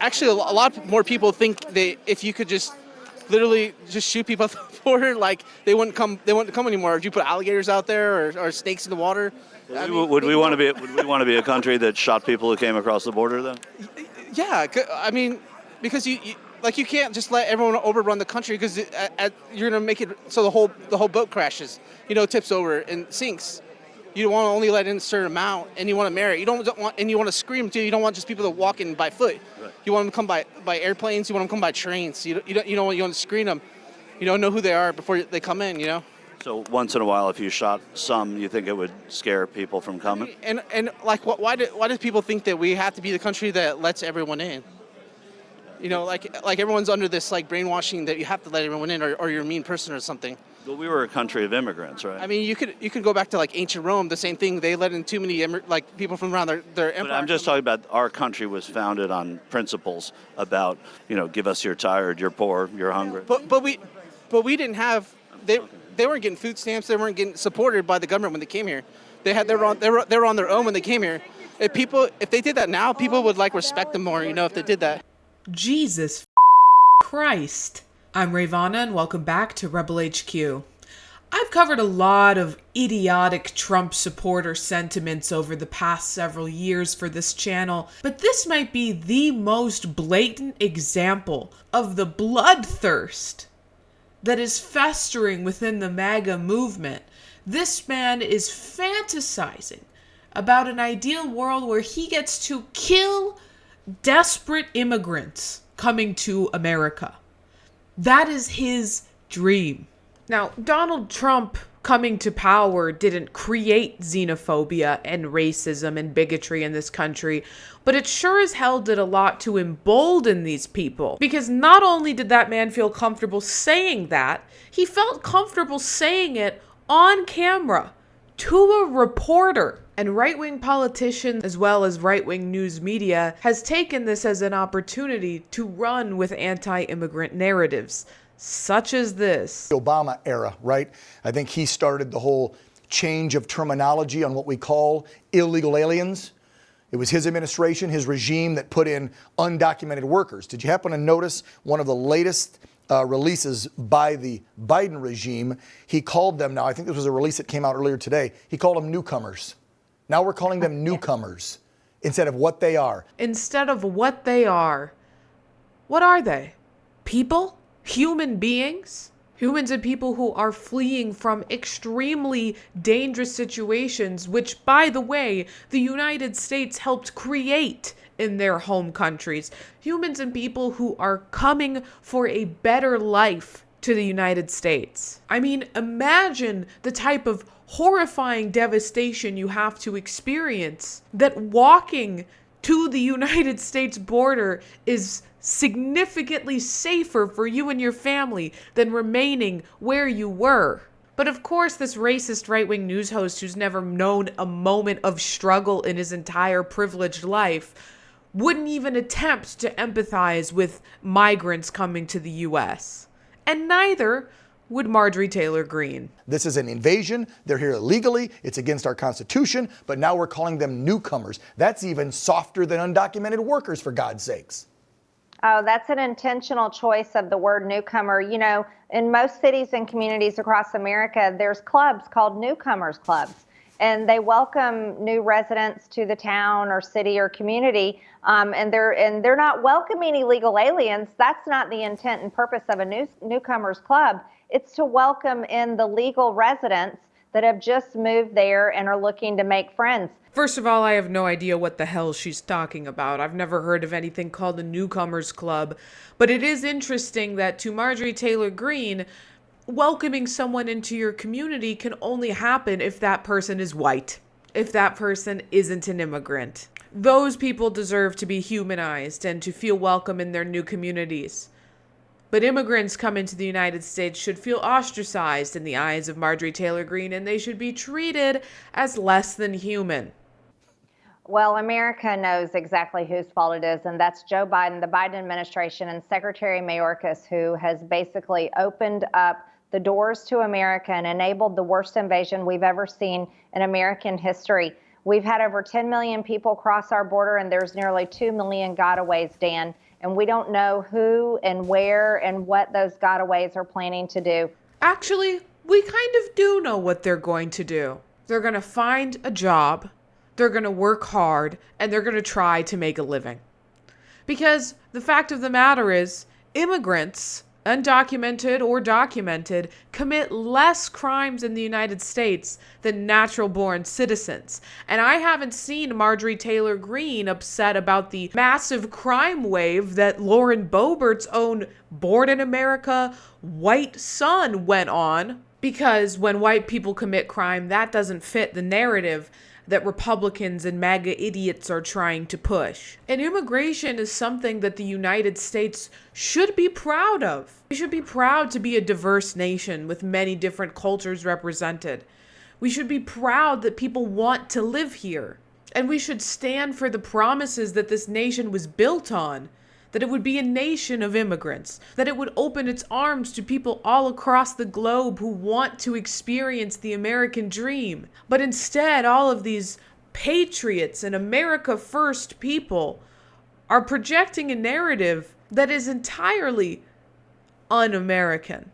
actually, a lot more people think that if you could just literally just shoot people at the border, like they wouldn't come anymore. If you put alligators out there or snakes in the water. Would we want to be a country that shot people who came across the border then? Yeah, I mean, because you can't just let everyone overrun the country because you're gonna make it so the whole boat crashes, tips over and sinks. You want to only let in a certain amount, and you want to marry. You want to scream too. You don't want just people to walk in by foot. Right. You want them to come by airplanes. You want them to come by trains. You want to screen them. You don't know who they are before they come in. So once in a while, if you shot some, you think it would scare people from coming? And like, why do people think that we have to be the country that lets everyone in? Like everyone's under this like brainwashing that you have to let everyone in, or you're a mean person or something. Well, we were a country of immigrants, right? I mean, you could go back to like ancient Rome. The same thing. They let in too many people from around their empire. But I'm just talking about our country was founded on principles about give us your tired, you're poor, you're hungry. But we didn't have they weren't getting food stamps. They weren't getting supported by the government when they came here. They were on their own when they came here. If they did that now, people would respect them more. If they did that. Jesus Christ. I'm Rayy Vana and welcome back to Rebel HQ. I've covered a lot of idiotic Trump supporter sentiments over the past several years for this channel, but this might be the most blatant example of the bloodthirst that is festering within the Maga movement. This man is fantasizing about an ideal world where he gets to kill desperate immigrants coming to America. That is his dream. Now, Donald Trump coming to power didn't create xenophobia and racism and bigotry in this country, but it sure as hell did a lot to embolden these people. Because not only did that man feel comfortable saying that, he felt comfortable saying it on camera to a reporter. And right-wing politicians, as well as right-wing news media, has taken this as an opportunity to run with anti-immigrant narratives, such as this. The Obama era, right? I think he started the whole change of terminology on what we call illegal aliens. It was his administration, his regime that put in undocumented workers. Did you happen to notice one of the latest releases by the Biden regime? He called them, now I think this was a release that came out earlier today, he called them newcomers. Now we're calling them newcomers instead of what they are. Instead of what they are, what are they? People? Human beings? Humans and people who are fleeing from extremely dangerous situations, which, by the way, the United States helped create in their home countries. Humans and people who are coming for a better life to the United States. I mean, imagine the type of horrifying devastation you have to experience that walking to the United States border is significantly safer for you and your family than remaining where you were. But of course, this racist right-wing news host who's never known a moment of struggle in his entire privileged life wouldn't even attempt to empathize with migrants coming to the U.S. And neither would Marjorie Taylor Greene. This is an invasion. They're here illegally. It's against our Constitution, but now we're calling them newcomers. That's even softer than undocumented workers, for God's sakes. Oh, that's an intentional choice of the word newcomer. In most cities and communities across America, there's clubs called newcomers clubs, and they welcome new residents to the town or city or community, and they're not welcoming illegal aliens. That's not the intent and purpose of a newcomers club. It's to welcome in the legal residents that have just moved there and are looking to make friends. First of all, I have no idea what the hell she's talking about. I've never heard of anything called a newcomers club. But it is interesting that to Marjorie Taylor Greene, welcoming someone into your community can only happen if that person is white, if that person isn't an immigrant. Those people deserve to be humanized and to feel welcome in their new communities. But immigrants coming to the United States should feel ostracized in the eyes of Marjorie Taylor Greene, and they should be treated as less than human. Well, America knows exactly whose fault it is, and that's Joe Biden, the Biden administration, and Secretary Mayorkas, who has basically opened up the doors to America and enabled the worst invasion we've ever seen in American history. We've had over 10 million people cross our border, and there's nearly 2 million gotaways, Dan. and we don't know who and where and what those gotaways are planning to do. Actually, we kind of do know what they're going to do. They're going to find a job, they're going to work hard, and they're going to try to make a living. Because the fact of the matter is, immigrants, undocumented or documented, commit less crimes in the United States than natural-born citizens. And I haven't seen Marjorie Taylor Greene upset about the massive crime wave that Lauren Boebert's own Born in America white son went on. Because when white people commit crime, that doesn't fit the narrative that Republicans and MAGA idiots are trying to push. And immigration is something that the United States should be proud of. We should be proud to be a diverse nation with many different cultures represented. We should be proud that people want to live here. And we should stand for the promises that this nation was built on. That it would be a nation of immigrants, that it would open its arms to people all across the globe who want to experience the American dream. But instead, all of these patriots and America First people are projecting a narrative that is entirely un-American.